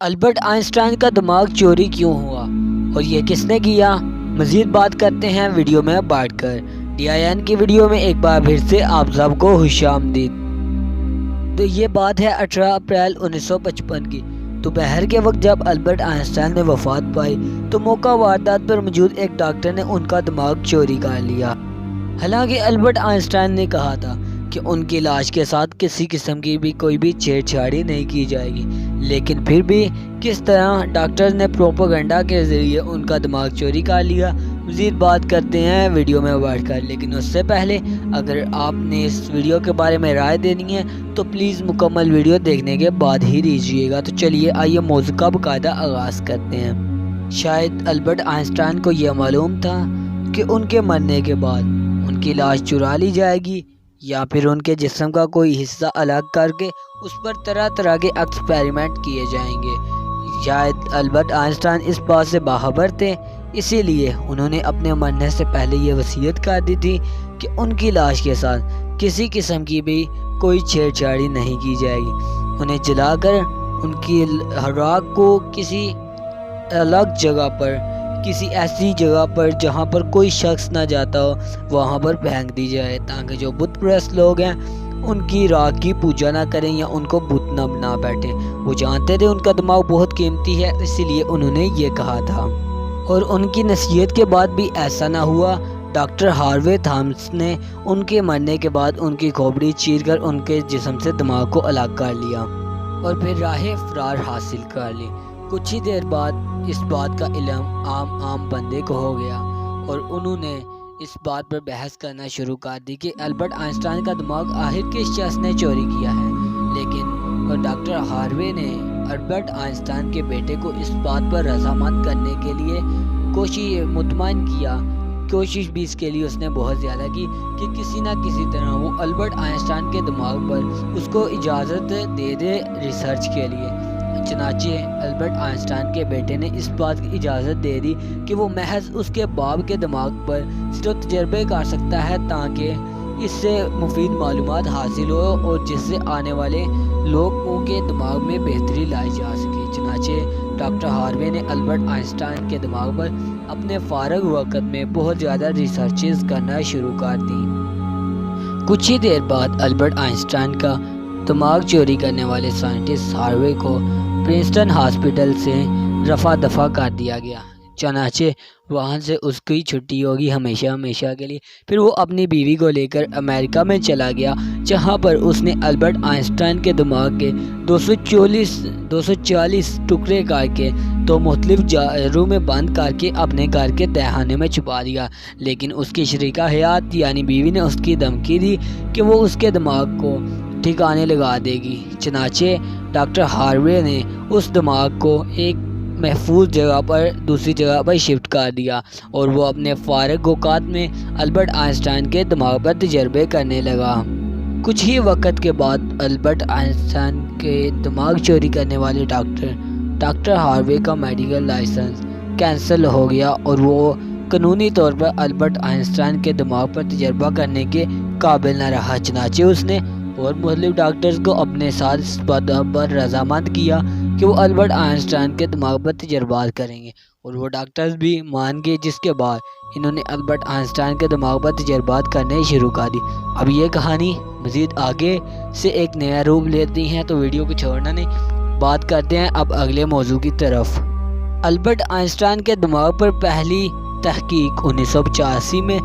Albert Einstein کا دماغ چوری کیوں ہوا اور یہ کس نے کیا؟ مزید بات کرتے ہیں ویڈیو میں بانٹ کر۔ DIN کی ویڈیو میں ایک بار پھر سے آپ سب کو خوش آمدید۔ تو یہ بات ہے 18 اپریل 1955 کی۔ دوپہر کے وقت جب البرٹ آئنسٹائن نے وفات پائی تو موقع واردات پر موجود ایک ڈاکٹر نے ان کا دماغ چوری کر لیا۔ حالانکہ البرٹ آئنسٹائن نے کہا تھا کہ ان کی لاش کے ساتھ کسی قسم کی بھی کوئی بھی چھیڑ چھاڑی نہیں کی جائے گی، لیکن پھر بھی کس طرح ڈاکٹر نے پروپیگنڈا کے ذریعے ان کا دماغ چوری کر لیا، مزید بات کرتے ہیں ویڈیو میں بیٹھ کر۔ لیکن اس سے پہلے اگر آپ نے اس ویڈیو کے بارے میں رائے دینی ہے تو پلیز مکمل ویڈیو دیکھنے کے بعد ہی دیجیے گا۔ تو چلیے آئیے موضوع کا باقاعدہ آغاز کرتے ہیں۔ شاید البرٹ آئنسٹائن کو یہ معلوم تھا کہ ان کے مرنے کے بعد ان کی لاش چرا لی جائے گی یا پھر ان کے جسم کا کوئی حصہ الگ کر کے اس پر طرح طرح کے ایکسپیریمنٹ کیے جائیں گے۔ شاید البرٹ آئنسٹائن اس بات سے باخبر تھے، اسی لیے انہوں نے اپنے مرنے سے پہلے یہ وصیت کر دی تھی کہ ان کی لاش کے ساتھ کسی قسم کی بھی کوئی چھیڑ چھاڑی نہیں کی جائے گی۔ انہیں جلا کر ان کی راکھ کو کسی الگ جگہ پر، کسی ایسی جگہ پر جہاں پر کوئی شخص نہ جاتا ہو، وہاں پر پھینک دی جائے تاکہ جو بت پرست لوگ ہیں ان کی راکھ کی پوجا نہ کریں یا ان کو بت نہ بنا بیٹھیں۔ وہ جانتے تھے ان کا دماغ بہت قیمتی ہے، اسی لیے انہوں نے یہ کہا تھا، اور ان کی نصیحت کے بعد بھی ایسا نہ ہوا۔ ڈاکٹر ہاروے تھامس نے ان کے مرنے کے بعد ان کی کھوپڑی چیر کر ان کے جسم سے دماغ کو الگ کر لیا اور پھر راہ فرار حاصل کر لی۔ کچھ ہی دیر بعد اس بات کا علم عام بندے کو ہو گیا اور انہوں نے اس بات پر بحث کرنا شروع کر دی کہ البرٹ آئنسٹائن کا دماغ آخر کس شخص نے چوری کیا ہے۔ لیکن ڈاکٹر ہاروے نے البرٹ آئنسٹائن کے بیٹے کو اس بات پر رضامند کرنے کے لیے مطمئن کیا۔ کوشش بھی اس کے لیے اس نے بہت زیادہ کی کہ کسی نہ کسی طرح وہ البرٹ آئنسٹائن کے دماغ پر اس کو اجازت دے دے ریسرچ کے لیے۔ چنانچہ البرٹ آئنسٹائن کے بیٹے نے اس بات کی اجازت دے دی کہ وہ محض اس کے باپ کے دماغ پر صرف تجربے کر سکتا ہے تاکہ اس سے مفید معلومات حاصل ہو اور جس سے آنے والے لوگوں کے دماغ میں بہتری لائی جا سکے۔ چنانچہ ڈاکٹر ہاروے نے البرٹ آئنسٹائن کے دماغ پر اپنے فارغ وقت میں بہت زیادہ ریسرچز کرنا شروع کر دی۔ کچھ ہی دیر بعد البرٹ آئنسٹائن کا دماغ چوری کرنے والے سائنٹسٹ ہاروے کو پرنسٹن ہاسپٹل سے رفع دفع کر دیا گیا۔ چنانچہ وہاں سے اس کی چھٹی ہوگی ہمیشہ کے لیے۔ پھر وہ اپنی بیوی کو لے کر امریکہ میں چلا گیا، جہاں پر اس نے البرٹ آئنسٹائن کے دماغ کے 240 ٹکڑے کر کے دو مختلف جاروں میں بند کر کے اپنے گھر کے تہخانے میں چھپا دیا۔ لیکن اس کی شریکہ حیات یعنی بیوی نے اس کی دھمکی دی کہ وہ اس کے دماغ کو ٹھکانے لگا دے گی۔ چنانچہ ڈاکٹر ہاروے نے اس دماغ کو ایک محفوظ جگہ پر دوسری جگہ پر شفٹ کر دیا اور وہ اپنے فارغ اوقات میں البرٹ آئنسٹائن کے دماغ پر تجربے کرنے لگا۔ کچھ ہی وقت کے بعد البرٹ آئنسٹائن کے دماغ چوری کرنے والے ڈاکٹر ہاروے کا میڈیکل لائسنس کینسل ہو گیا اور وہ قانونی طور پر البرٹ آئنسٹائن کے دماغ پر تجربہ کرنے کے قابل نہ رہا۔ چنانچہ اس نے اور مختلف ڈاکٹرز کو اپنے ساتھ اس بات پر رضامند کیا کہ وہ البرٹ آئنسٹائن کے دماغ پر تجربات کریں گے اور وہ ڈاکٹرز بھی مان گئے، جس کے بعد انہوں نے البرٹ آئنسٹائن کے دماغ پر تجربات کرنے شروع کر دی۔ اب یہ کہانی مزید آگے سے ایک نیا روپ لیتی ہیں، تو ویڈیو کو چھوڑنا نہیں، بات کرتے ہیں اب اگلے موضوع کی طرف۔ البرٹ آئنسٹائن کے دماغ پر پہلی تحقیق 1985 میں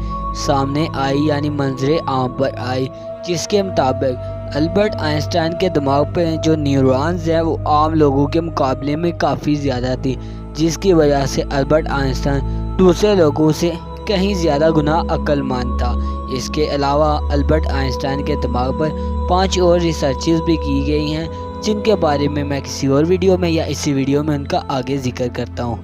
سامنے آئی، یعنی منظر عام پر آئی، جس کے مطابق البرٹ آئنسٹائن کے دماغ پہ جو نیورونز ہیں وہ عام لوگوں کے مقابلے میں کافی زیادہ تھی، جس کی وجہ سے البرٹ آئنسٹائن دوسرے لوگوں سے کہیں زیادہ گنا عقل مند تھا۔ اس کے علاوہ البرٹ آئنسٹائن کے دماغ پر 5 اور ریسرچز بھی کی گئی ہیں، جن کے بارے میں کسی اور ویڈیو میں یا اسی ویڈیو میں ان کا آگے ذکر کرتا ہوں۔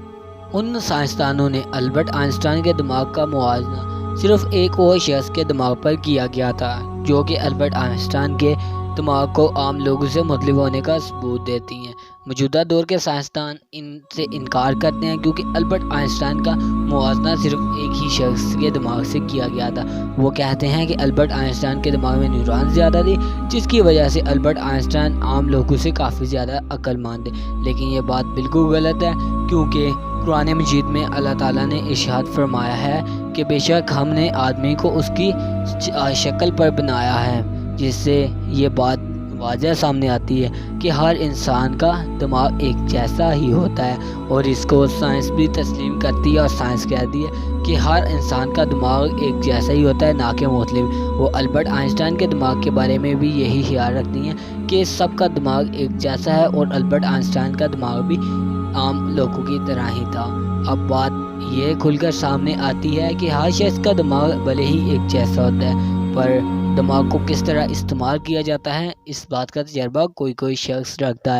ان سائنسدانوں نے البرٹ آئنسٹائن کے دماغ کا موازنہ صرف ایک اور شخص کے دماغ پر کیا گیا تھا، جو کہ البرٹ آئنسٹائن کے دماغ کو عام لوگوں سے مختلف ہونے کا ثبوت دیتی ہیں۔ موجودہ دور کے سائنسدان ان سے انکار کرتے ہیں کیونکہ البرٹ آئنسٹائن کا موازنہ صرف ایک ہی شخص کے دماغ سے کیا گیا تھا۔ وہ کہتے ہیں کہ البرٹ آئنسٹائن کے دماغ میں نیورون زیادہ تھی، جس کی وجہ سے البرٹ آئنسٹائن عام لوگوں سے کافی زیادہ عقل مند تھے، لیکن یہ بات بالکل غلط ہے، کیونکہ قرآن مجید میں اللہ تعالیٰ نے ارشاد فرمایا ہے کہ بے شک ہم نے آدمی کو اس کی شکل پر بنایا ہے، جس سے یہ بات واضح سامنے آتی ہے کہ ہر انسان کا دماغ ایک جیسا ہی ہوتا ہے، اور اس کو سائنس بھی تسلیم کرتی ہے، اور سائنس کہتی ہے کہ ہر انسان کا دماغ ایک جیسا ہی ہوتا ہے، نہ کہ مختلف۔ وہ البرٹ آئنسٹائن کے دماغ کے بارے میں بھی یہی خیال رکھتی ہیں کہ سب کا دماغ ایک جیسا ہے، اور البرٹ آئنسٹائن کا دماغ بھی عام لوگوں کی طرح ہی تھا۔ اب بات یہ کھل کر سامنے آتی ہے کہ ہر شخص کا دماغ بھلے ہی ایک جیسا ہوتا ہے، پر دماغ کو کس طرح استعمال کیا جاتا ہے، اس بات کا تجربہ کوئی شخص رکھتا ہے۔